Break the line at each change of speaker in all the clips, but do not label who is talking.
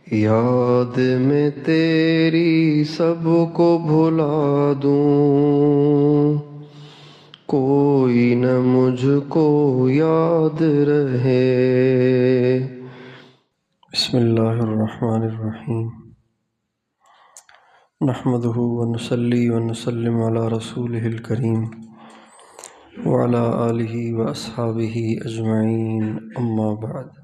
یاد میں تیری سب کو بھلا دوں، کوئی نہ مجھ کو یاد رہے۔ بسم اللہ الرحمن الرحیم، نحمدہ ونصلی ونسلم علی رسولہ الکریم وعلی آلہ واصحابہ اجمعین، اما بعد۔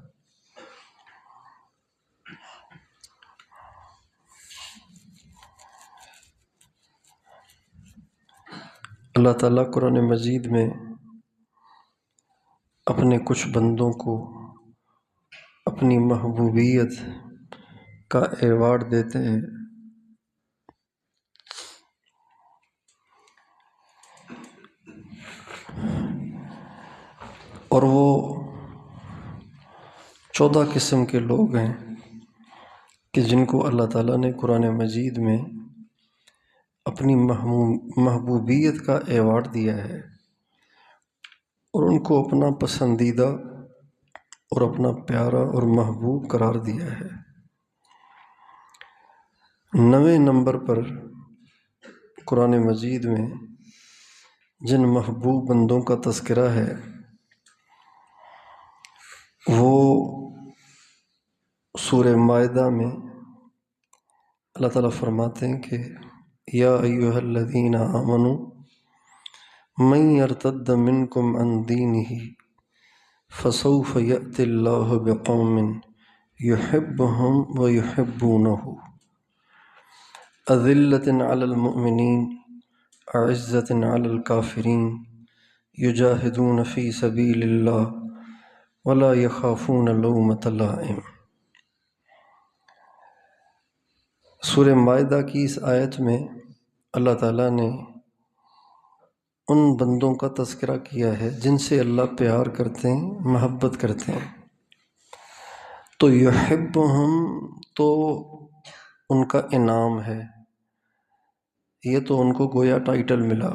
اللہ تعالیٰ قرآن مجید میں اپنے کچھ بندوں کو اپنی محبوبیت کا ایوارڈ دیتے ہیں، اور وہ 14 قسم کے لوگ ہیں کہ جن کو اللہ تعالیٰ نے قرآن مجید میں اپنی محبوبیت کا ایوارڈ دیا ہے اور ان کو اپنا پسندیدہ اور اپنا پیارا اور محبوب قرار دیا ہے۔ 9 نمبر پر قرآن مجید میں جن محبوب بندوں کا تذکرہ ہے وہ سورہ مائدہ میں اللہ تعالیٰ فرماتے ہیں کہ یا ایھا الذین آمنوا من یرتد منکم عن دینہ فسوف یأتی اللہ بقوم یحبہم ویحبونہ اذلۃ علی المؤمنین اعزۃ علی الکافرین یجاہدون فی سبیل اللہ ولا یخافون لومۃ لائم۔ سورہ مائدہ کی اس آیت میں اللہ تعالیٰ نے ان بندوں کا تذکرہ کیا ہے جن سے اللہ پیار کرتے ہیں، محبت کرتے ہیں۔ تو یحبہم تو ان کا انعام ہے، یہ تو ان کو گویا ٹائٹل ملا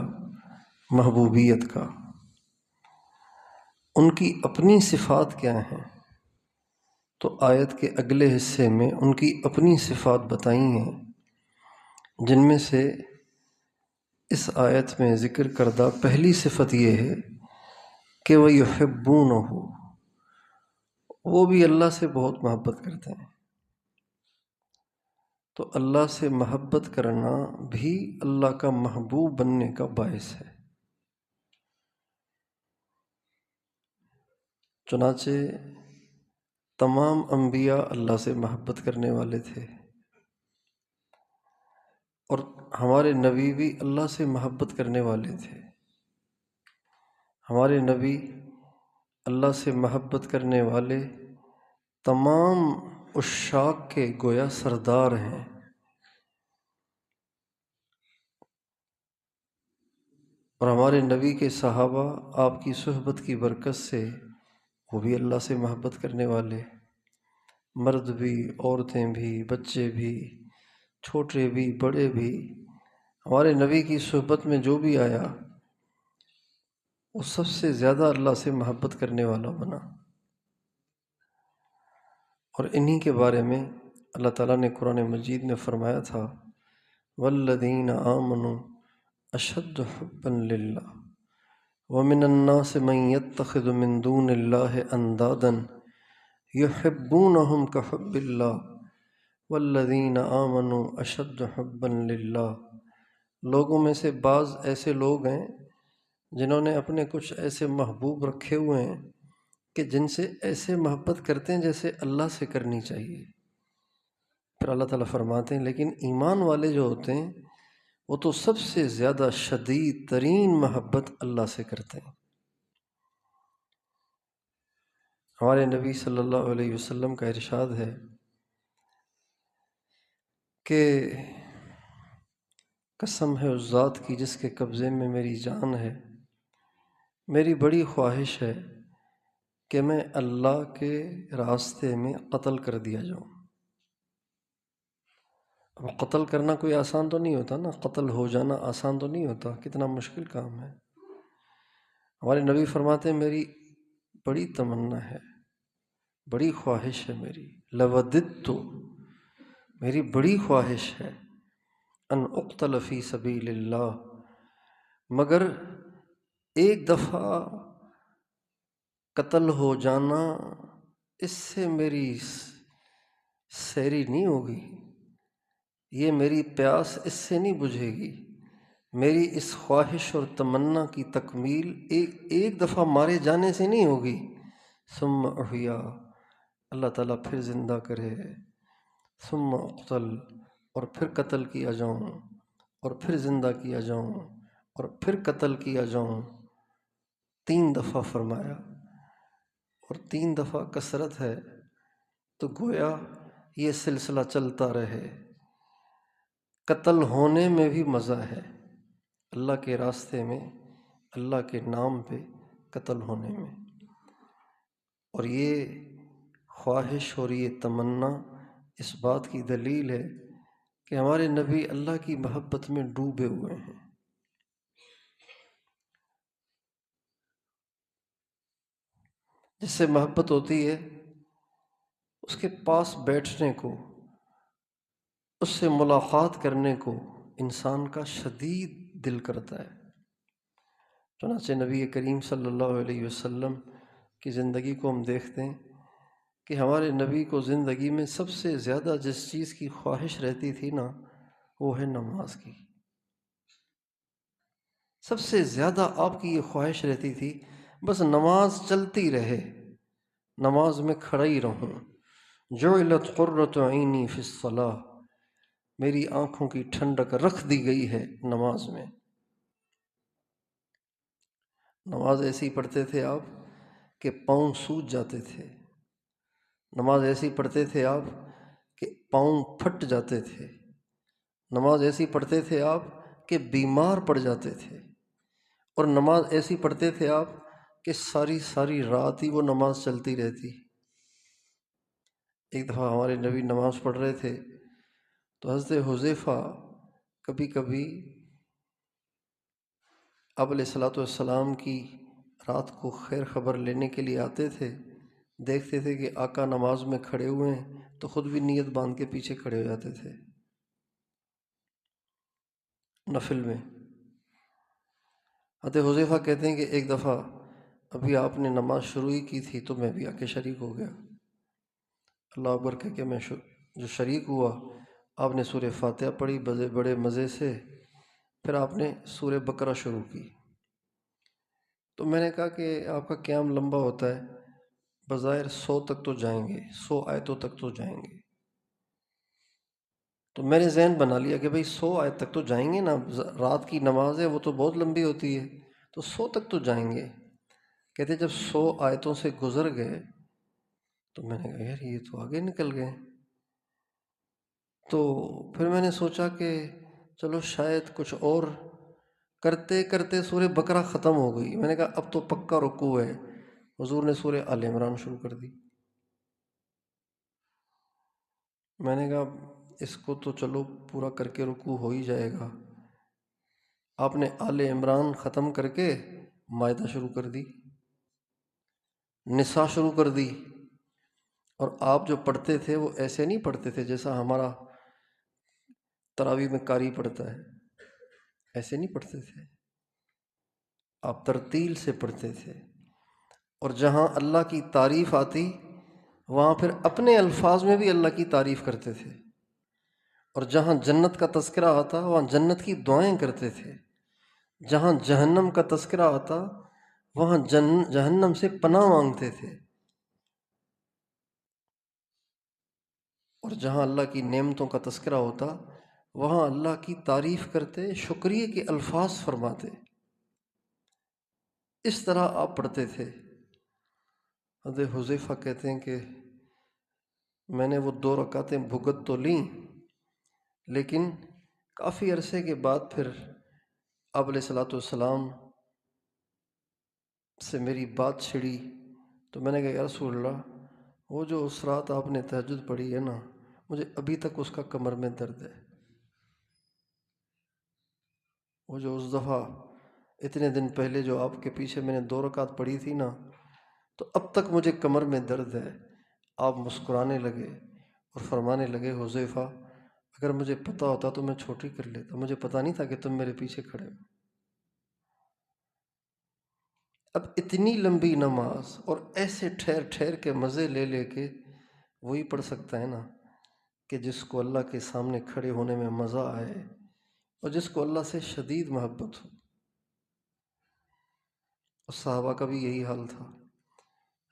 محبوبیت کا۔ ان کی اپنی صفات کیا ہیں؟ تو آیت کے اگلے حصے میں ان کی اپنی صفات بتائی ہیں، جن میں سے اس آیت میں ذکر کردہ پہلی صفت یہ ہے کہ وہ یحبونہ، وہ بھی اللہ سے بہت محبت کرتے ہیں۔ تو اللہ سے محبت کرنا بھی اللہ کا محبوب بننے کا باعث ہے۔ چنانچہ تمام انبیاء اللہ سے محبت کرنے والے تھے، اور ہمارے نبی بھی اللہ سے محبت کرنے والے تھے۔ ہمارے نبی اللہ سے محبت کرنے والے تمام عشاق کے گویا سردار ہیں، اور ہمارے نبی کے صحابہ آپ کی صحبت کی برکت سے وہ بھی اللہ سے محبت کرنے والے، مرد بھی، عورتیں بھی، بچے بھی، چھوٹے بھی، بڑے بھی، ہمارے نبی کی صحبت میں جو بھی آیا وہ سب سے زیادہ اللہ سے محبت کرنے والا بنا۔ اور انہی کے بارے میں اللہ تعالیٰ نے قرآن مجید میں فرمایا تھا والذین آمنوا اشد حبا للہ ومن الناس من يتخذ من دون اللہ اندادا یحبونہم کحب اللہ والذین آمنوا اشد حبا للہ۔ لوگوں میں سے بعض ایسے لوگ ہیں جنہوں نے اپنے کچھ ایسے محبوب رکھے ہوئے ہیں کہ جن سے ایسے محبت کرتے ہیں جیسے اللہ سے کرنی چاہیے۔ پھر اللہ تعالیٰ فرماتے ہیں لیکن ایمان والے جو ہوتے ہیں وہ تو سب سے زیادہ شدید ترین محبت اللہ سے کرتے ہیں۔ ہمارے نبی صلی اللہ علیہ وسلم کا ارشاد ہے کہ قسم ہے اس ذات کی جس کے قبضے میں میری جان ہے، میری بڑی خواہش ہے کہ میں اللہ کے راستے میں قتل کر دیا جاؤں۔ اب قتل کرنا کوئی آسان تو نہیں ہوتا نا، قتل ہو جانا آسان تو نہیں ہوتا، کتنا مشکل کام ہے۔ ہمارے نبی فرماتے ہیں میری بڑی تمنا ہے، بڑی خواہش ہے میری، لوددت میری بڑی خواہش ہے ان اقتل فی سبیل اللہ، مگر ایک دفعہ قتل ہو جانا اس سے میری سیری نہیں ہوگی، یہ میری پیاس اس سے نہیں بجھے گی، میری اس خواہش اور تمنا کی تکمیل ایک دفعہ مارے جانے سے نہیں ہوگی۔ ثم احیا، اللہ تعالیٰ پھر زندہ کرے، ثم اقتل، اور پھر قتل کیا جاؤں، اور پھر زندہ کیا جاؤں، اور پھر قتل کیا جاؤں، 3 دفعہ فرمایا، اور 3 دفعہ کثرت ہے تو گویا یہ سلسلہ چلتا رہے۔ قتل ہونے میں بھی مزہ ہے، اللہ کے راستے میں، اللہ کے نام پہ قتل ہونے میں، اور یہ خواہش اور یہ تمنا اس بات کی دلیل ہے کہ ہمارے نبی اللہ کی محبت میں ڈوبے ہوئے ہیں۔ جس سے محبت ہوتی ہے اس کے پاس بیٹھنے کو، اس سے ملاقات کرنے کو انسان کا شدید دل کرتا ہے۔ چنانچہ نبی کریم صلی اللہ علیہ وسلم کی زندگی کو ہم دیکھتے ہیں کہ ہمارے نبی کو زندگی میں سب سے زیادہ جس چیز کی خواہش رہتی تھی نا، وہ ہے نماز کی۔ سب سے زیادہ آپ کی یہ خواہش رہتی تھی بس نماز چلتی رہے، نماز میں کھڑا ہی رہوں۔ جعلت قرۃ عینی فی الصلاۃ، میری آنکھوں کی ٹھنڈک رکھ دی گئی ہے نماز میں۔ نماز ایسی پڑھتے تھے آپ کہ پاؤں سوج جاتے تھے، نماز ایسی پڑھتے تھے آپ کہ پاؤں پھٹ جاتے تھے، نماز ایسی پڑھتے تھے آپ کہ بیمار پڑ جاتے تھے، اور نماز ایسی پڑھتے تھے آپ کہ ساری ساری رات ہی وہ نماز چلتی رہتی۔ ایک دفعہ ہمارے نبی نماز پڑھ رہے تھے تو حضرت حذیفہ کبھی کبھی آپ علیہ الصلاۃ والسلام کی رات کو خیر خبر لینے کے لیے آتے تھے، دیکھتے تھے کہ آقا نماز میں کھڑے ہوئے ہیں تو خود بھی نیت باندھ کے پیچھے کھڑے ہو جاتے تھے نفل میں۔ حضرت حذیفہ کہتے ہیں کہ ایک دفعہ ابھی آپ نے نماز شروع ہی کی تھی تو میں بھی آ کے شریک ہو گیا۔ اللہ اکبر کہہ کے میں جو شریک ہوا، آپ نے سورہ فاتحہ پڑھی بڑے مزے سے، پھر آپ نے سورہ بقرہ شروع کی۔ تو میں نے کہا کہ آپ کا قیام لمبا ہوتا ہے، بظاہر 100 تک تو جائیں گے، 100 آیتوں تک تو جائیں گے۔ تو میں نے ذہن بنا لیا کہ بھئی 100 آیت تک تو جائیں گے نا، رات کی نماز ہے وہ تو بہت لمبی ہوتی ہے، تو 100 تک تو جائیں گے۔ کہتے جب 100 آیتوں سے گزر گئے تو میں نے کہا یار یہ تو آگے نکل گئے۔ تو پھر میں نے سوچا کہ چلو شاید کچھ اور، کرتے کرتے سورہ بقرہ ختم ہو گئی۔ میں نے کہا اب تو پکا رکوع ہے، حضور نے سورہ آل عمران شروع کر دی۔ میں نے کہا اس کو تو چلو پورا کر کے رکوع ہو ہی جائے گا۔ آپ نے آل عمران ختم کر کے مائدہ شروع کر دی، نساء شروع کر دی، اور آپ جو پڑھتے تھے وہ ایسے نہیں پڑھتے تھے جیسا ہمارا تراویح میں قاری پڑھتا ہے، ایسے نہیں پڑھتے تھے، آپ ترتیل سے پڑھتے تھے، اور جہاں اللہ کی تعریف آتی وہاں پھر اپنے الفاظ میں بھی اللہ کی تعریف کرتے تھے، اور جہاں جنت کا تذکرہ آتا وہاں جنت کی دعائیں کرتے تھے، جہاں جہنم کا تذکرہ آتا وہاں جہنم سے پناہ مانگتے تھے، اور جہاں اللہ کی نعمتوں کا تذکرہ ہوتا وہاں اللہ کی تعریف کرتے، شکریہ کے الفاظ فرماتے۔ اس طرح آپ پڑھتے تھے۔ حضرت حذیفہ کہتے ہیں کہ میں نے وہ 2 رکعتیں بھگت تو لیں، لیکن کافی عرصے کے بعد پھر آپ علیہ الصلاۃ والسلام سے میری بات چھڑی، تو میں نے کہا یا رسول اللہ وہ جو اس رات آپ نے تہجد پڑھی ہے نا، مجھے ابھی تک اس کا کمر میں درد ہے۔ وہ جو اس دفعہ اتنے دن پہلے جو آپ کے پیچھے میں نے 2 رکعت پڑھی تھی نا، تو اب تک مجھے کمر میں درد ہے۔ آپ مسکرانے لگے اور فرمانے لگے حذیفہ اگر مجھے پتہ ہوتا تو میں چھوٹی کر لیتا، مجھے پتہ نہیں تھا کہ تم میرے پیچھے کھڑے ہو۔ اب اتنی لمبی نماز اور ایسے ٹھہر ٹھہر کے مزے لے لے کے وہی پڑھ سکتا ہے نا کہ جس کو اللہ کے سامنے کھڑے ہونے میں مزہ آئے اور جس کو اللہ سے شدید محبت ہو۔ اور صحابہ کا بھی یہی حال تھا۔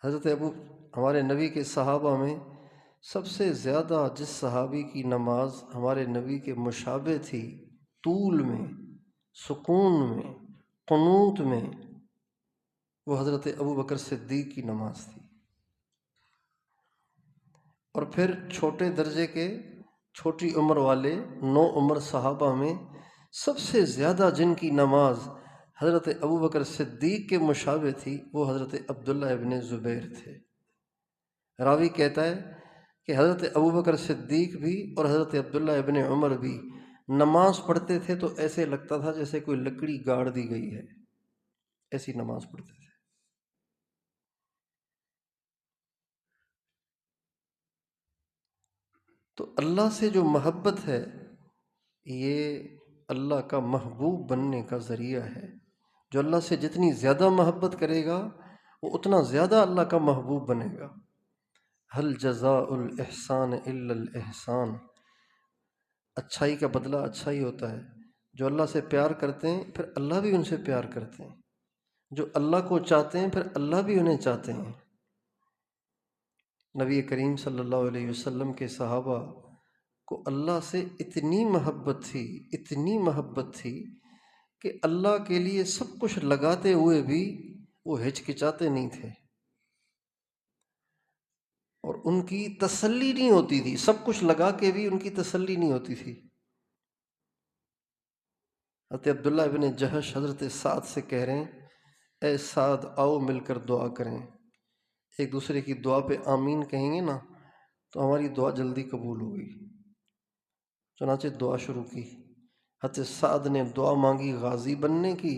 حضرت ہمارے نبی کے صحابہ میں سب سے زیادہ جس صحابی کی نماز ہمارے نبی کے مشابہ تھی، طول میں، سکون میں، قنوت میں، وہ حضرت ابوبکر صدیق کی نماز تھی۔ اور پھر چھوٹے درجے کے، چھوٹی عمر والے 9 عمر صحابہ میں سب سے زیادہ جن کی نماز حضرت ابوبکر صدیق کے مشابہ تھی، وہ حضرت عبداللہ ابن زبیر تھے۔ راوی کہتا ہے کہ حضرت ابوبکر صدیق بھی اور حضرت عبداللہ ابن عمر بھی نماز پڑھتے تھے تو ایسے لگتا تھا جیسے کوئی لکڑی گاڑ دی گئی ہے، ایسی نماز پڑھتے تھے۔ تو اللہ سے جو محبت ہے یہ اللہ کا محبوب بننے کا ذریعہ ہے۔ جو اللہ سے جتنی زیادہ محبت کرے گا وہ اتنا زیادہ اللہ کا محبوب بنے گا۔ هل جزاء الاحسان الا الاحسان، اچھائی کا بدلہ اچھا ہی ہوتا ہے۔ جو اللہ سے پیار کرتے ہیں پھر اللہ بھی ان سے پیار کرتے ہیں، جو اللہ کو چاہتے ہیں پھر اللہ بھی انہیں چاہتے ہیں۔ نبی کریم صلی اللہ علیہ وسلم کے صحابہ کو اللہ سے اتنی محبت تھی، اتنی محبت تھی کہ اللہ کے لیے سب کچھ لگاتے ہوئے بھی وہ ہچکچاتے نہیں تھے، اور ان کی تسلی نہیں ہوتی تھی، سب کچھ لگا کے بھی ان کی تسلی نہیں ہوتی تھی۔ حضرت عبداللہ ابن جہش حضرت سعد سے کہہ رہے ہیں، اے سعد آؤ مل کر دعا کریں، ایک دوسرے کی دعا پہ آمین کہیں گے نا تو ہماری دعا جلدی قبول ہوگی۔ چنانچہ دعا شروع کی، حضرت سعد نے دعا مانگی غازی بننے کی،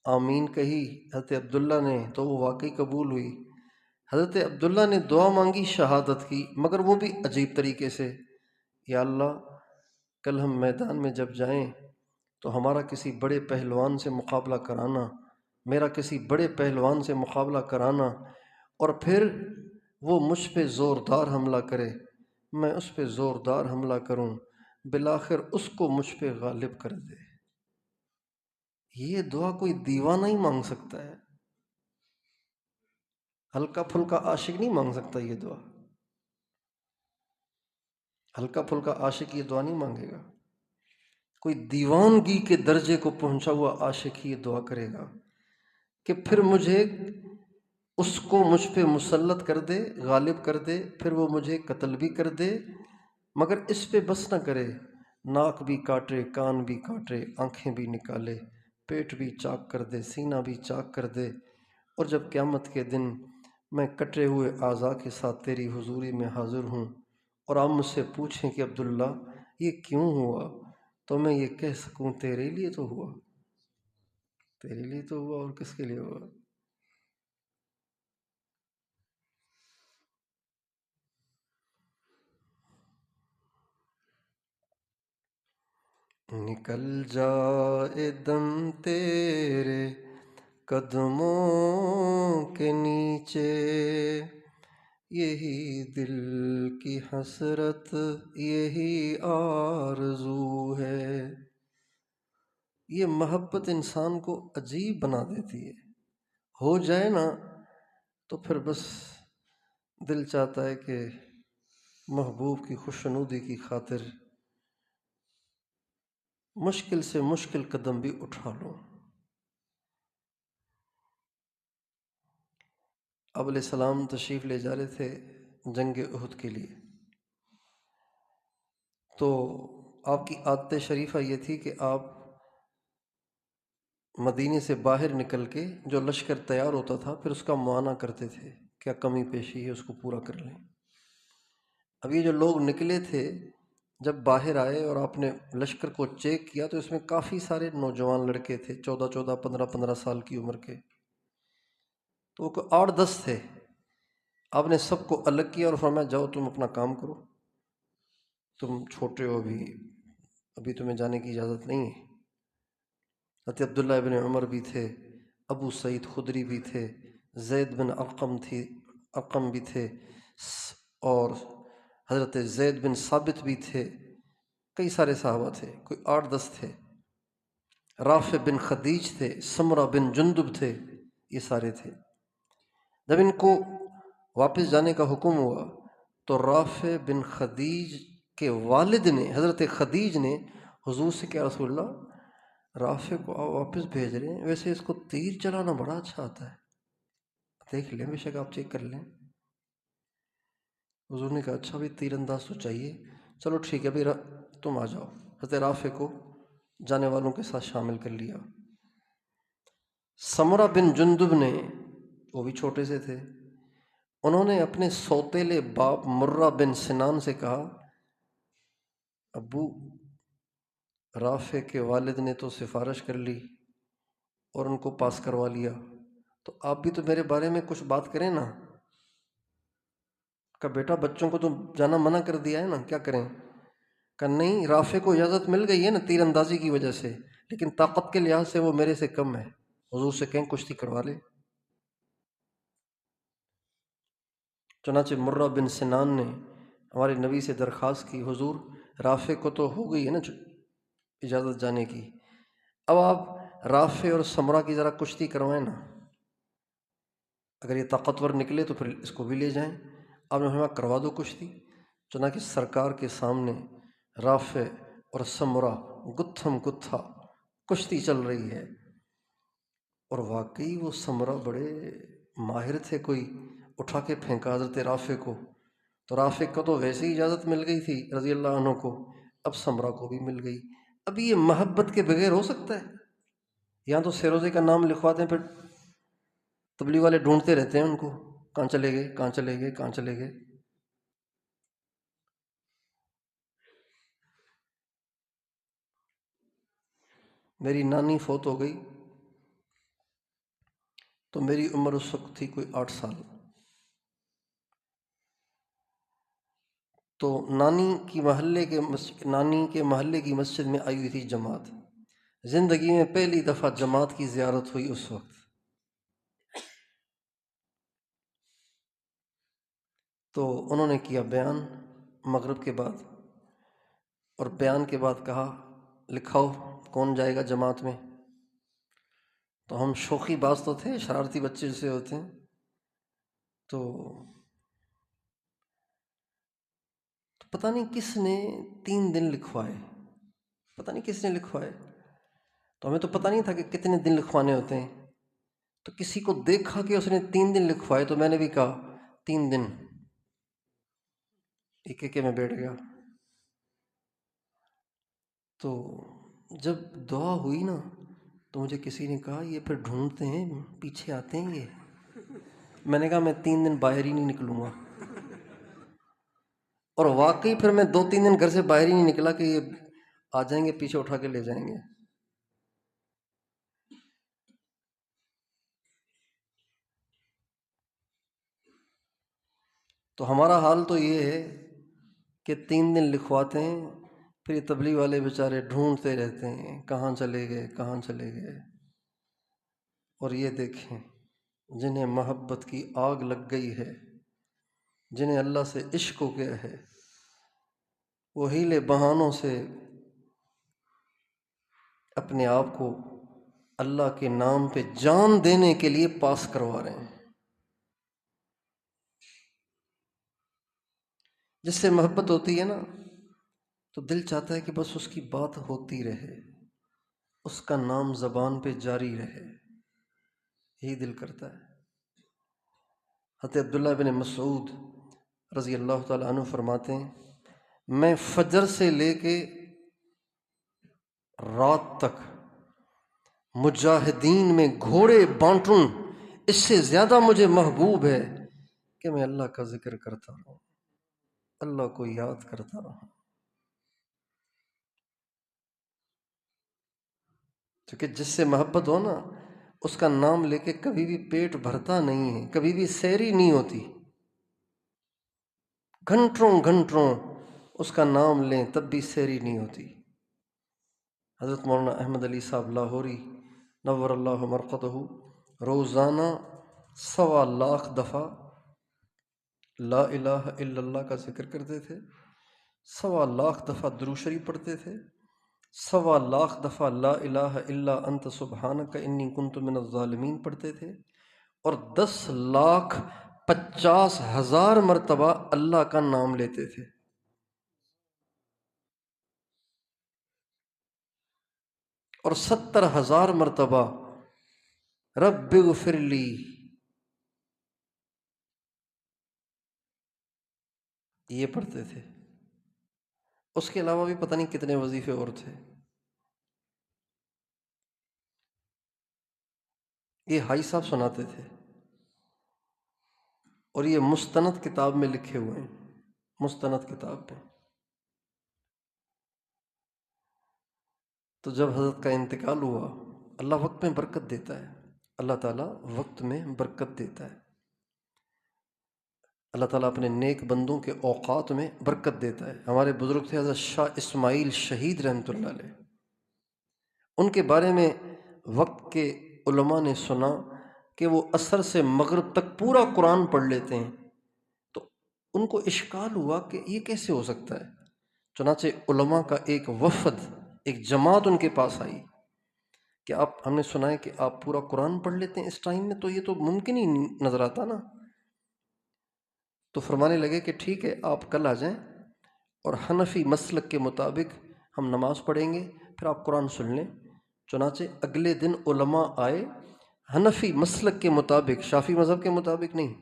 آمین کہی حضرت عبداللہ نے تو وہ واقعی قبول ہوئی۔ حضرت عبداللہ نے دعا مانگی شہادت کی، مگر وہ بھی عجیب طریقے سے، یا اللہ کل ہم میدان میں جب جائیں تو ہمارا کسی بڑے پہلوان سے مقابلہ کرانا، میرا کسی بڑے پہلوان سے مقابلہ کرانا، اور پھر وہ مجھ پہ زوردار حملہ کرے، میں اس پہ زوردار حملہ کروں، بالآخر اس کو مجھ پہ غالب کر دے۔ یہ دعا کوئی دیوانہ ہی مانگ سکتا ہے، ہلکا پھلکا عاشق نہیں مانگ سکتا یہ دعا، ہلکا پھلکا عاشق یہ دعا نہیں مانگے گا، کوئی دیوانگی کے درجے کو پہنچا ہوا عاشق ہی یہ دعا کرے گا کہ پھر مجھے اس کو مجھ پہ مسلط کر دے، غالب کر دے، پھر وہ مجھے قتل بھی کر دے، مگر اس پہ بس نہ کرے، ناک بھی کاٹے، کان بھی کاٹے، آنکھیں بھی نکالے، پیٹ بھی چاک کر دے، سینہ بھی چاک کر دے، اور جب قیامت کے دن میں کٹے ہوئے اعضاء کے ساتھ تیری حضوری میں حاضر ہوں اور آپ مجھ سے پوچھیں کہ عبداللہ یہ کیوں ہوا، تو میں یہ کہہ سکوں تیرے لیے تو ہوا، تیرے لیے تو ہوا، اور کس کے لیے ہوا۔ نکل جائے دم تیرے قدموں کے نیچے، یہی دل کی حسرت یہی آرزو ہے۔ یہ محبت انسان کو عجیب بنا دیتی ہے، ہو جائے نا تو پھر بس دل چاہتا ہے کہ محبوب کی خوشنودی کی خاطر مشکل سے مشکل قدم بھی اٹھا لوں۔ آپ علیہ السلام تشریف لے جا رہے تھے جنگ احد کے لیے، تو آپ کی عادت شریفہ یہ تھی کہ آپ مدینے سے باہر نکل کے جو لشکر تیار ہوتا تھا پھر اس کا معائنہ کرتے تھے، کیا کمی پیشی ہے اس کو پورا کر لیں۔ اب یہ جو لوگ نکلے تھے جب باہر آئے اور آپ نے لشکر کو چیک کیا تو اس میں کافی سارے نوجوان لڑکے تھے، 14 15 سال کی عمر کے، تو وہ 8 10 تھے۔ آپ نے سب کو الگ کیا اور فرمایا جاؤ تم اپنا کام کرو۔ تم چھوٹے ہو، ابھی تمہیں جانے کی اجازت نہیں ہے۔ حضرت عبداللہ ابن عمر بھی تھے، ابو سعید خدری بھی تھے، زید بن ارقم بھی تھے، اور حضرت زید بن ثابت بھی تھے، کئی سارے صحابہ تھے، کوئی 8-10 تھے، رافع بن خدیج تھے، سمرہ بن جندب تھے، یہ سارے تھے۔ جب ان کو واپس جانے کا حکم ہوا تو رافع بن خدیج کے والد نے، حضرت خدیج نے حضور سے کہا، رسول اللہ رافع کو واپس بھیج رہے ہیں، ویسے اس کو تیر چلانا بڑا اچھا آتا ہے، دیکھ لیں، بے شک آپ چیک کر لیں۔ حضور نے کہا اچھا بھی تیر انداز تو چاہیے، چلو ٹھیک ہے بھائی تم آ جاؤ۔ حضرت رافع کو جانے والوں کے ساتھ شامل کر لیا۔ سمرہ بن جندب نے، وہ بھی چھوٹے سے تھے، انہوں نے اپنے سوتیلے باپ مرہ بن سنان سے کہا، ابو رافع کے والد نے تو سفارش کر لی اور ان کو پاس کروا لیا، تو آپ بھی تو میرے بارے میں کچھ بات کریں نا۔ کہ بیٹا بچوں کو تو جانا منع کر دیا ہے نا، کیا کریں؟ کہ نہیں، رافع کو اجازت مل گئی ہے نا تیر اندازی کی وجہ سے، لیکن طاقت کے لحاظ سے وہ میرے سے کم ہے، حضور سے کہیں کشتی کروا لے۔ چنانچہ مرہ بن سنان نے ہمارے نبی سے درخواست کی، حضور رافع کو تو ہو گئی ہے نا اجازت جانے کی، اب آپ رافع اور سمرہ کی ذرا کشتی کروائیں نا، اگر یہ طاقتور نکلے تو پھر اس کو بھی لے جائیں۔ آپ نے فرمایا کروا دو کشتی۔ چنانچہ سرکار کے سامنے رافع اور سمرہ گتھم گتھا کشتی چل رہی ہے، اور واقعی وہ سمرہ بڑے ماہر تھے، کوئی اٹھا کے پھینکا حضرت رافع کو، تو رافع کو تو ویسے ہی اجازت مل گئی تھی رضی اللہ عنہ کو، اب سمرہ کو بھی مل گئی۔ اب یہ محبت کے بغیر ہو سکتا ہے؟ یہاں تو سیروزے کا نام لکھواتے ہیں، پھر تبلیغ والے ڈھونڈتے رہتے ہیں ان کو، کہاں چلے گئے، کہاں چلے گئے، کہاں چلے گئے۔ میری نانی فوت ہو گئی تو میری عمر اس وقت تھی کوئی 8 سال، تو نانی کے محلے کی مسجد میں آئی ہوئی تھی جماعت، زندگی میں پہلی دفعہ جماعت کی زیارت ہوئی اس وقت۔ تو انہوں نے کیا بیان مغرب کے بعد، اور بیان کے بعد کہا لکھاؤ کون جائے گا جماعت میں۔ تو ہم شوخی باز تو تھے، شرارتی بچے جسے ہوتے ہیں، تو پتہ نہیں کس نے 3 دن لکھوائے، پتہ نہیں کس نے لکھوائے، تو ہمیں تو پتہ نہیں تھا کہ کتنے دن لکھوانے ہوتے ہیں، تو کسی کو دیکھا کہ اس نے 3 دن لکھوائے، تو میں نے بھی کہا 3 دن، ایک میں بیٹھ گیا۔ تو جب دعا ہوئی نا تو مجھے کسی نے کہا یہ پھر ڈھونڈتے ہیں، پیچھے آتے ہیں یہ۔ میں نے کہا میں 3 دن باہر ہی نہیں نکلوں گا، اور واقعی پھر میں 2-3 دن گھر سے باہر ہی نہیں نکلا کہ یہ آ جائیں گے پیچھے اٹھا کے لے جائیں گے۔ تو ہمارا حال تو یہ ہے کہ 3 دن لکھواتے ہیں، پھر یہ تبلیغ والے بیچارے ڈھونڈتے رہتے ہیں کہاں چلے گئے، کہاں چلے گئے۔ اور یہ دیکھیں جنہیں محبت کی آگ لگ گئی ہے، جنہیں اللہ سے عشق ہو گیا ہے، وہ ہیلے بہانوں سے اپنے آپ کو اللہ کے نام پہ جان دینے کے لیے پاس کروا رہے ہیں۔ جس سے محبت ہوتی ہے نا تو دل چاہتا ہے کہ بس اس کی بات ہوتی رہے، اس کا نام زبان پہ جاری رہے، یہی دل کرتا ہے۔ حضرت عبداللہ بن مسعود رضی اللہ تعالیٰ عنہ فرماتے ہیں، میں فجر سے لے کے رات تک مجاہدین میں گھوڑے بانٹوں، اس سے زیادہ مجھے محبوب ہے کہ میں اللہ کا ذکر کرتا رہوں، اللہ کو یاد کرتا رہوں۔ کیونکہ جس سے محبت ہو نا، اس کا نام لے کے کبھی بھی پیٹ بھرتا نہیں ہے، کبھی بھی سیری نہیں ہوتی، گھنٹوں گھنٹوں اس کا نام لیں تب بھی سیری نہیں ہوتی۔ حضرت مولانا احمد علی صاحب لاہوری نور اللہ مرقدہ روزانہ 1.25 دفعہ لا الہ الا اللہ کا ذکر کرتے تھے، 1.25 دفعہ درود شریف پڑھتے تھے، 1.25 دفعہ لا الہ الا انت سبحانک انی کنت من الظالمین پڑھتے تھے، اور 10,50,000 مرتبہ اللہ کا نام لیتے تھے۔ اور 70,000 مرتبہ رب اغفر لی۔ یہ پڑھتے تھے۔ اس کے علاوہ بھی پتہ نہیں کتنے وظیفے اور تھے۔ یہ حاجی صاحب سناتے تھے، اور یہ مستند کتاب میں لکھے ہوئے ہیں، مستند کتاب میں۔ تو جب حضرت کا انتقال ہوا، اللہ وقت میں برکت دیتا ہے، اللہ تعالیٰ وقت میں برکت دیتا ہے، اللہ تعالیٰ اپنے نیک بندوں کے اوقات میں برکت دیتا ہے۔ ہمارے بزرگ تھے حضرت شاہ اسماعیل شہید رحمۃ اللہ علیہ، ان کے بارے میں وقت کے علماء نے سنا کہ وہ عصر سے مغرب تک پورا قرآن پڑھ لیتے ہیں، تو ان کو اشکال ہوا کہ یہ کیسے ہو سکتا ہے۔ چنانچہ علماء کا ایک وفد، ایک جماعت ان کے پاس آئی کہ ہم نے سنا ہے کہ آپ پورا قرآن پڑھ لیتے ہیں اس ٹائم میں، تو یہ تو ممکن ہی نظر آتا نا۔ تو فرمانے لگے کہ ٹھیک ہے، آپ کل آ جائیں اور حنفی مسلک کے مطابق ہم نماز پڑھیں گے، پھر آپ قرآن سن لیں۔ چنانچہ اگلے دن علماء آئے، حنفی مسلک کے مطابق، شافعی مذہب کے مطابق نہیں،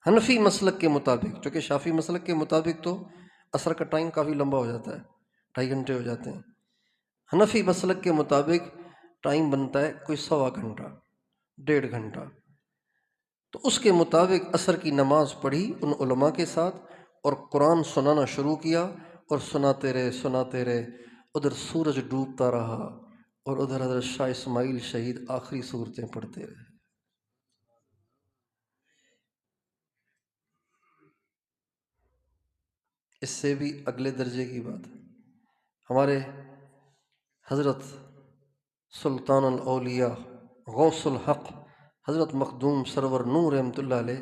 حنفی مسلک کے مطابق، چونکہ شافعی مسلک کے مطابق تو عصر کا ٹائم کافی لمبا ہو جاتا ہے، 2.5 گھنٹے ہو جاتے ہیں۔ حنفی مسلک کے مطابق ٹائم بنتا ہے کوئی 1.25 گھنٹہ، 1.5 گھنٹہ۔ تو اس کے مطابق عصر کی نماز پڑھی ان علماء کے ساتھ، اور قرآن سنانا شروع کیا، اور سناتے رہے، ادھر سورج ڈوبتا رہا اور ادھر حضرت شاہ اسماعیل شہید آخری صورتیں پڑھتے رہے۔ اس سے بھی اگلے درجے کی بات ہے، ہمارے حضرت سلطان الاولیاء غوث الحق حضرت مخدوم سرور نور رحمۃ اللہ علیہ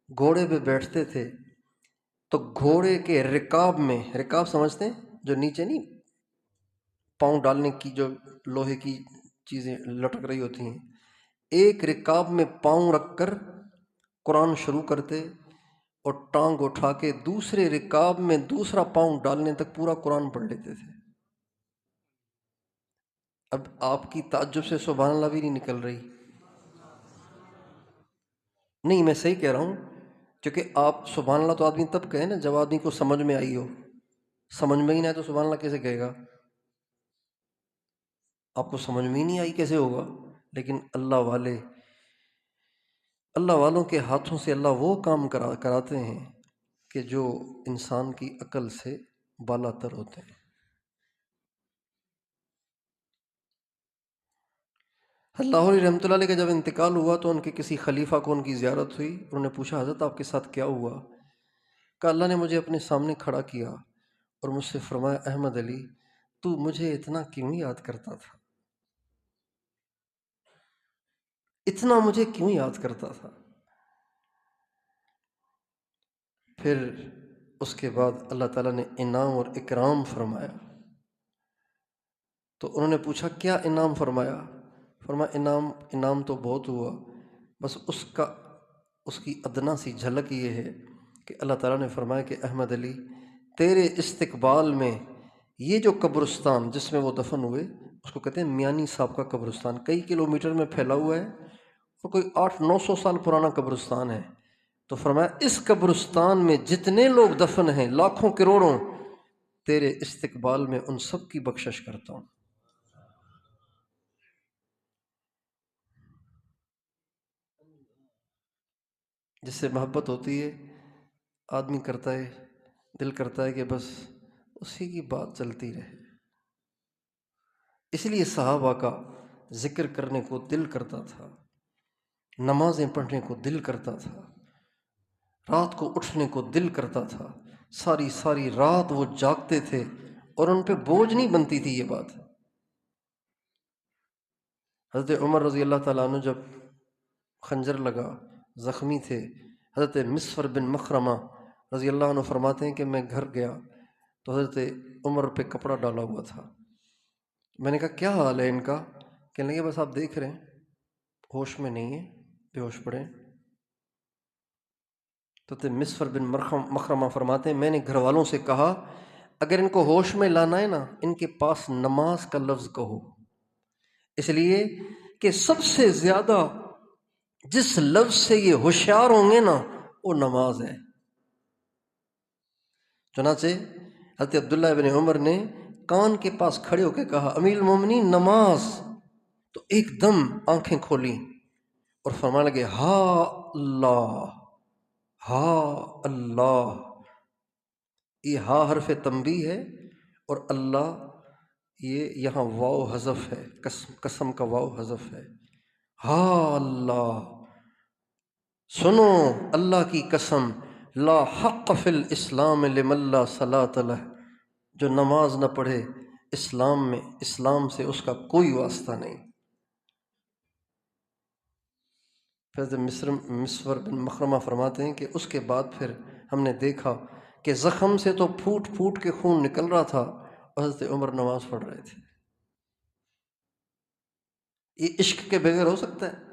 گھوڑے پہ بیٹھتے تھے، تو گھوڑے کے رکاب میں، رکاب سمجھتے ہیں جو نیچے نہیں پاؤں ڈالنے کی جو لوہے کی چیزیں لٹک رہی ہوتی ہیں، ایک رکاب میں پاؤں رکھ کر قرآن شروع کرتے، اور ٹانگ اٹھا کے دوسرے رکاب میں دوسرا پاؤں ڈالنے تک پورا قرآن پڑھ لیتے تھے۔ اب آپ کی تعجب سے سبحان اللہ بھی نہیں نکل رہی؟ نہیں، میں صحیح کہہ رہا ہوں، کیونکہ آپ سبحان اللہ تو آدمی تب کہے نا جب آدمی کو سمجھ میں آئی ہو، سمجھ میں ہی نہ آئے تو سبحان اللہ کیسے کہے گا؟ آپ کو سمجھ میں ہی نہیں آئی کیسے ہوگا؟ لیکن اللہ والوں کے ہاتھوں سے اللہ وہ کام کراتے ہیں کہ جو انسان کی عقل سے بالا تر ہوتے ہیں۔ اللہ علیہ رحمۃ اللہ علیہ کا جب انتقال ہوا تو ان کے کسی خلیفہ کو ان کی زیارت ہوئی، انہوں نے پوچھا حضرت آپ کے ساتھ کیا ہوا؟ کہ اللہ نے مجھے اپنے سامنے کھڑا کیا اور مجھ سے فرمایا احمد علی تو مجھے اتنا کیوں یاد کرتا تھا، اتنا مجھے کیوں یاد کرتا تھا؟ پھر اس کے بعد اللہ تعالیٰ نے انعام اور اکرام فرمایا، تو انہوں نے پوچھا کیا انعام فرمایا؟ فرمایا انعام تو بہت ہوا، بس اس کی ادنا سی جھلک یہ ہے کہ اللہ تعالیٰ نے فرمایا کہ احمد علی تیرے استقبال میں یہ جو قبرستان جس میں وہ دفن ہوئے، اس کو کہتے ہیں میانی صاحب کا قبرستان، کئی کلومیٹر میں پھیلا ہوا ہے اور کوئی 800-900 سال پرانا قبرستان ہے۔ تو فرمایا اس قبرستان میں جتنے لوگ دفن ہیں، لاکھوں کروڑوں، تیرے استقبال میں ان سب کی بخشش کرتا ہوں۔ جس سے محبت ہوتی ہے آدمی کرتا ہے، دل کرتا ہے کہ بس اسی کی بات چلتی رہے۔ اس لیے صحابہ کا ذکر کرنے کو دل کرتا تھا، نمازیں پڑھنے کو دل کرتا تھا، رات کو اٹھنے کو دل کرتا تھا، ساری ساری رات وہ جاگتے تھے اور ان پہ بوجھ نہیں بنتی تھی یہ بات۔ حضرت عمر رضی اللہ تعالیٰ عنہ جب خنجر لگا، زخمی تھے، حضرت مسفر بن مخرمہ رضی اللہ عنہ فرماتے ہیں کہ میں گھر گیا تو حضرت عمر پہ کپڑا ڈالا ہوا تھا۔ میں نے کہا کیا حال ہے ان کا؟ کہنے لگے بس آپ دیکھ رہے ہیں ہوش میں نہیں ہے، بے ہوش پڑے ہیں۔ تو مسفر بن مخرمہ فرماتے ہیں میں نے گھر والوں سے کہا اگر ان کو ہوش میں لانا ہے نا، ان کے پاس نماز کا لفظ کہو، اس لیے کہ سب سے زیادہ جس لفظ سے یہ ہوشیار ہوں گے نا وہ نماز ہے۔ چنانچہ حضرت عبداللہ ابن عمر نے کان کے پاس کھڑے ہو کے کہا امیر المومنین نماز، تو ایک دم آنکھیں کھولیں اور فرمانے لگے ہا اللہ، ہا اللہ۔ یہ ہا حرف تنبیہ ہے اور اللہ یہ یہاں واو حذف ہے، قسم کا واو حذف ہے۔ ہا اللہ، سنو اللہ کی قسم، لا حق فی الاسلام لمن لا صلاۃ لہ، جو نماز نہ پڑھے اسلام میں، اسلام سے اس کا کوئی واسطہ نہیں۔ حضرت مسور بن مخرمہ فرماتے ہیں کہ اس کے بعد پھر ہم نے دیکھا کہ زخم سے تو پھوٹ پھوٹ کے خون نکل رہا تھا اور حضرت عمر نماز پڑھ رہے تھے۔ یہ عشق کے بغیر ہو سکتا ہے؟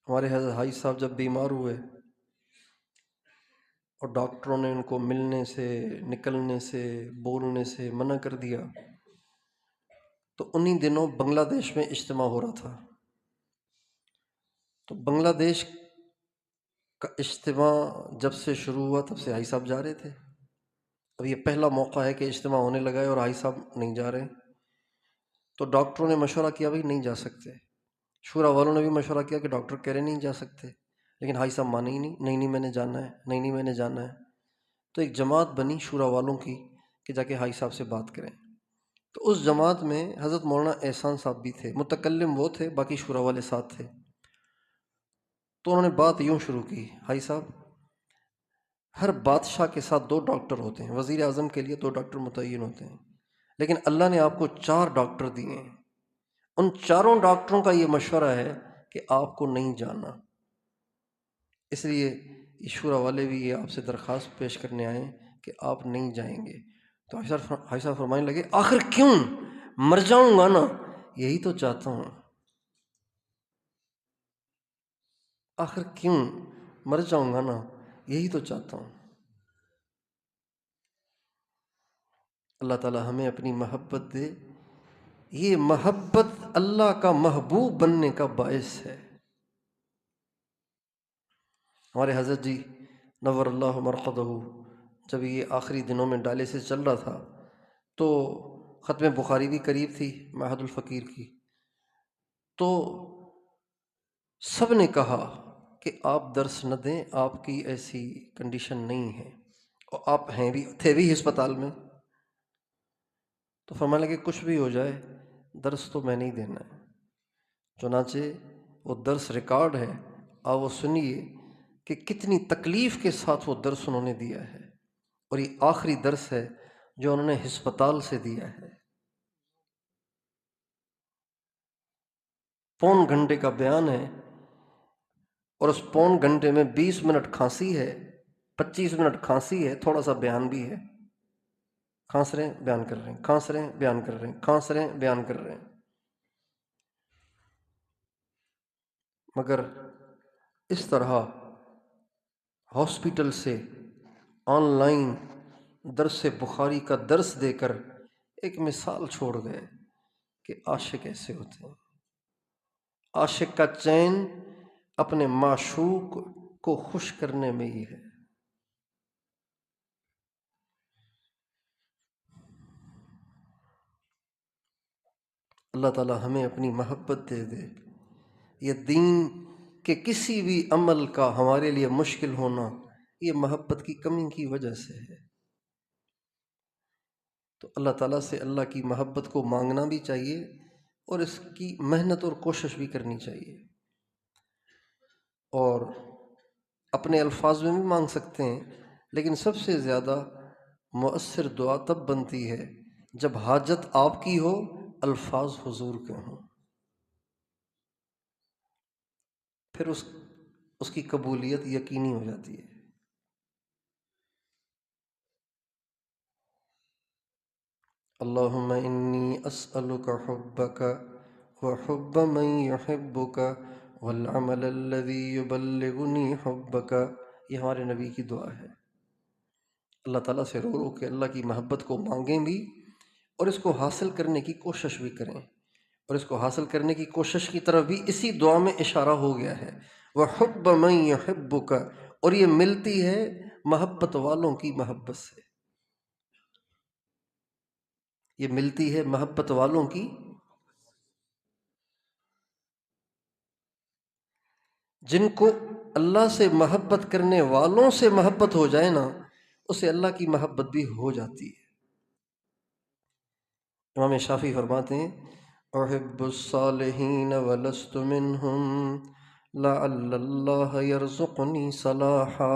ہمارے حضرت حاجی صاحب جب بیمار ہوئے اور ڈاکٹروں نے ان کو ملنے سے، نکلنے سے، بولنے سے منع کر دیا، تو انہی دنوں بنگلہ دیش میں اجتماع ہو رہا تھا۔ تو بنگلہ دیش کا اجتماع جب سے شروع ہوا تب سے حاجی صاحب جا رہے تھے۔ اب یہ پہلا موقع ہے کہ اجتماع ہونے لگا ہے اور حاجی صاحب نہیں جا رہے۔ تو ڈاکٹروں نے مشورہ کیا بھائی نہیں جا سکتے، شورا والوں نے بھی مشورہ کیا کہ ڈاکٹر کہہ رہے نہیں جا سکتے، لیکن حاجی صاحب مانے ہی نہیں، نہیں میں نے جانا ہے، نہیں میں نے جانا ہے۔ تو ایک جماعت بنی شورا والوں کی کہ جا کے حاجی صاحب سے بات کریں۔ تو اس جماعت میں حضرت مولانا احسان صاحب بھی تھے، متکلم وہ تھے، باقی شورا والے ساتھ تھے۔ تو انہوں نے بات یوں شروع کی حاجی صاحب، ہر بادشاہ کے ساتھ 2 ڈاکٹر ہوتے ہیں، وزیر اعظم کے لیے 2 ڈاکٹر متعین ہوتے ہیں، لیکن اللہ نے آپ کو 4 ڈاکٹر دیے ہیں، ان چاروں ڈاکٹروں کا یہ مشورہ ہے کہ آپ کو نہیں جانا۔ اس لیے یہ شورا والے بھی یہ آپ سے درخواست پیش کرنے آئے کہ آپ نہیں جائیں گے۔ تو حاجی صاحب فرمانے لگے آخر کیوں؟ مر جاؤں گا نا، یہی تو چاہتا ہوں، آخر کیوں مر جاؤں گا نا، یہی تو چاہتا ہوں۔ اللہ تعالی ہمیں اپنی محبت دے، یہ محبت اللہ کا محبوب بننے کا باعث ہے۔ ہمارے حضرت جی نور اللہ مرقدہ جب یہ آخری دنوں میں ڈائلسس چل رہا تھا تو ختم بخاری بھی قریب تھی معہد الفقیر کی، تو سب نے کہا کہ آپ درس نہ دیں، آپ کی ایسی کنڈیشن نہیں ہے، اور آپ تھے بھی ہسپتال میں۔ تو فرمانے لگے کچھ بھی ہو جائے درس تو میں نہیں دینا ہے۔ چنانچہ وہ درس ریکارڈ ہے، آپ وہ سنیے کہ کتنی تکلیف کے ساتھ وہ درس انہوں نے دیا ہے، اور یہ آخری درس ہے جو انہوں نے ہسپتال سے دیا ہے۔ 1.25 گھنٹے کا بیان ہے، اور اس 1.25 گھنٹے میں 20 منٹ کھانسی ہے، 25 منٹ کھانسی ہے، تھوڑا سا بیان بھی ہے، کھانس رہے ہیں بیان کر رہے ہیں، کھانس رہے ہیں بیان کر رہے ہیں، کھانس رہے ہیں بیان کر رہے ہیں۔ مگر اس طرح ہاسپٹل سے آن لائن درس بخاری کا درس دے کر ایک مثال چھوڑ گئے کہ عاشق ایسے ہوتے ہیں۔ عاشق کا چین اپنے معشوق کو خوش کرنے میں ہی ہے۔ اللہ تعالی ہمیں اپنی محبت دے دے، یہ دین کے کسی بھی عمل کا ہمارے لیے مشکل ہونا یہ محبت کی کمی کی وجہ سے ہے۔ تو اللہ تعالیٰ سے اللہ کی محبت کو مانگنا بھی چاہیے اور اس کی محنت اور کوشش بھی کرنی چاہیے، اور اپنے الفاظ میں بھی مانگ سکتے ہیں، لیکن سب سے زیادہ مؤثر دعا تب بنتی ہے جب حاجت آپ کی ہو، الفاظ حضور کے ہوں، پھر اس کی قبولیت یقینی ہو جاتی ہے۔ اللہم انی اسألک حبک وحب من یحبک والعمل الذی یبلغنی حبک، یہ ہمارے نبی کی دعا ہے۔ اللہ تعالیٰ سے رو رو کے اللہ کی محبت کو مانگیں بھی، اور اس کو حاصل کرنے کی کوشش بھی کریں، اور اس کو حاصل کرنے کی کوشش کی طرف بھی اسی دعا میں اشارہ ہو گیا ہے، وَحُبَّ مَن يُحِبُّكَ، اور یہ ملتی ہے محبت والوں کی محبت سے، یہ ملتی ہے محبت والوں کی، جن کو اللہ سے محبت کرنے والوں سے محبت ہو جائے نا، اسے اللہ کی محبت بھی ہو جاتی ہے۔ امام شافعی فرماتے ہیں احب الصالحین ولست منہم لعل اللہ یرزقنی صلاحا،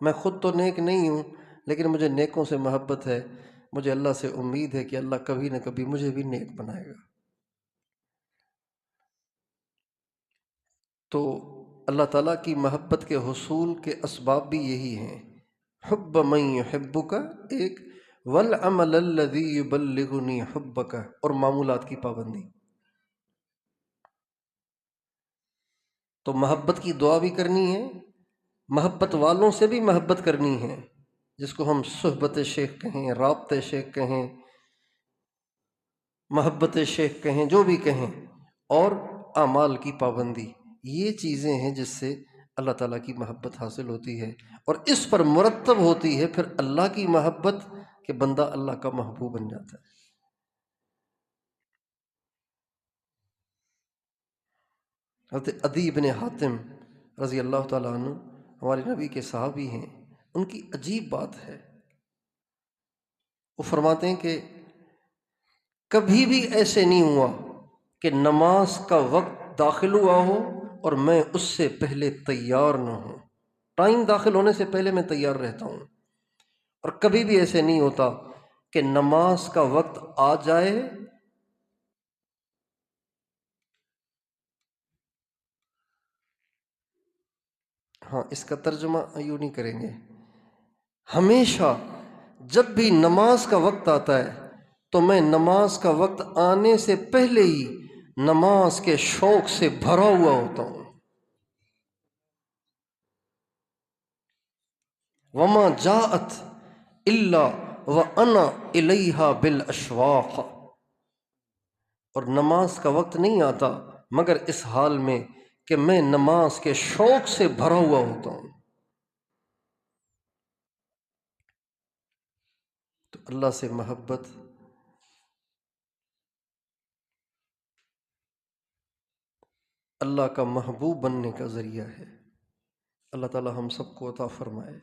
میں خود تو نیک نہیں ہوں لیکن مجھے نیکوں سے محبت ہے، مجھے اللہ سے امید ہے کہ اللہ کبھی نہ کبھی مجھے بھی نیک بنائے گا۔ تو اللہ تعالیٰ کی محبت کے حصول کے اسباب بھی یہی ہیں، حب من یحبک ایک، والعمل الذی یبلغنی حبک، اور معمولات کی پابندی۔ تو محبت کی دعا بھی کرنی ہے، محبت والوں سے بھی محبت کرنی ہے، جس کو ہم صحبت شیخ کہیں، رابط شیخ کہیں، محبت شیخ کہیں، جو بھی کہیں، اور اعمال کی پابندی، یہ چیزیں ہیں جس سے اللہ تعالیٰ کی محبت حاصل ہوتی ہے، اور اس پر مرتب ہوتی ہے پھر اللہ کی محبت کہ بندہ اللہ کا محبوب بن جاتا ہے۔ حضرت عدی بن حاتم رضی اللہ تعالیٰ عنہ ہمارے نبی کے صحابی ہیں، ان کی عجیب بات ہے، وہ فرماتے ہیں کہ کبھی بھی ایسے نہیں ہوا کہ نماز کا وقت داخل ہوا ہو اور میں اس سے پہلے تیار نہ ہوں، ٹائم داخل ہونے سے پہلے میں تیار رہتا ہوں، اور کبھی بھی ایسے نہیں ہوتا کہ نماز کا وقت آ جائے ہاں اس کا ترجمہ یوں نہیں کریں گے، ہمیشہ جب بھی نماز کا وقت آتا ہے تو میں نماز کا وقت آنے سے پہلے ہی نماز کے شوق سے بھرا ہوا ہوتا ہوں۔ وما جاءت الا وانا الیہا بالاشواق، اور نماز کا وقت نہیں آتا مگر اس حال میں کہ میں نماز کے شوق سے بھرا ہوا ہوتا ہوں۔ تو اللہ سے محبت اللہ کا محبوب بننے کا ذریعہ ہے۔ اللہ تعالی ہم سب کو عطا فرمائے۔